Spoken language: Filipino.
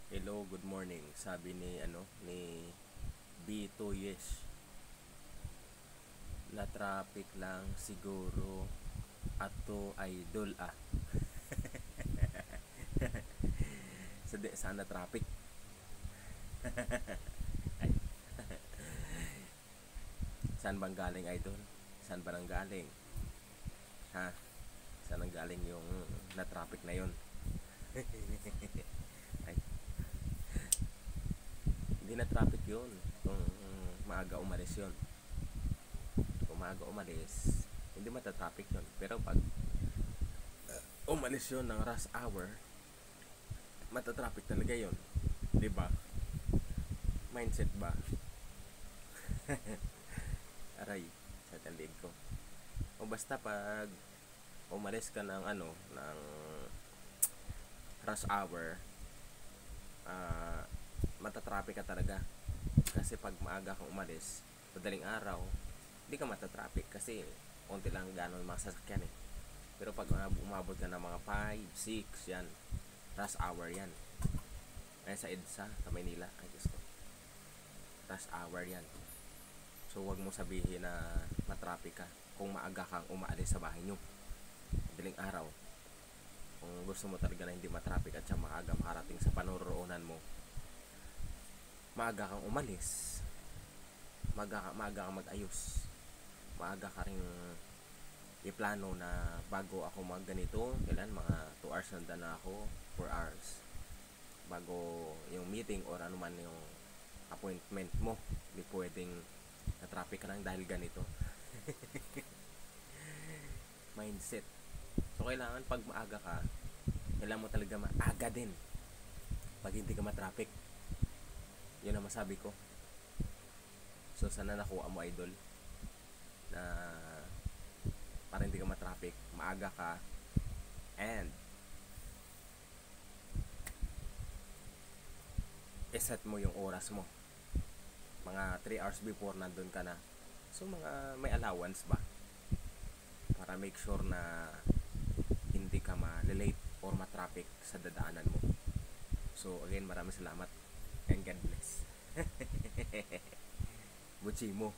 Hello, good morning. Sabi ni B2 yes. Na traffic lang siguro ato idol ah. Sana traffic. Ay, saan bang galing idol? Saan ba nang galing? Ha? Saan nang galing yung na traffic na yon? Ay, hindi na traffic yun. Kung maaga umalis yun. Kung maaga umalis, hindi mata-traffic yun. Pero pag umalis yun ng rush hour, mata-traffic talaga yun. Diba? Mindset ba? Aray, sa tandig ko. O basta pag umalis ka ng rush hour, matatraffic ka talaga. Kasi pag maaga kang umalis, madaling araw, hindi ka matatraffic kasi konti lang gano'n yung mga sasakyan eh. Pero pag umabot ka ng mga 5, 6, yan, rush hour yan. Kaya sa EDSA, sa Maynila, ay Diyos ko, rush hour yan. So wag mo sabihin na matraffic ka kung maaga kang umaalis sa bahay nyo. Madaling araw, kung gusto mo talaga na hindi matraffic at siya maaga makarating sa panuroonan mo, maaga kang umalis, maaga kang mag-ayos, maaga ka rin iplano na bago ako mag ganito, kailan mga 2 hours nandun na ako, 4 hours bago yung meeting or ano man yung appointment mo. Hindi pwedeng na traffic ka lang dahil ganito. Mindset. So kailangan pag maaga ka, kailangan mo talaga maaga din pag hindi ka matraffic. Yun ang masabi ko. So sana nakuha mo idol na para hindi ka matraffic, maaga ka, and iset mo yung oras mo. Mga 3 hours before nandun ka na. So mga may allowance ba? Para make sure na hindi ka ma-late or ma-traffic sa dadaanan mo. So again, maraming salamat and God bless. Buchi mo.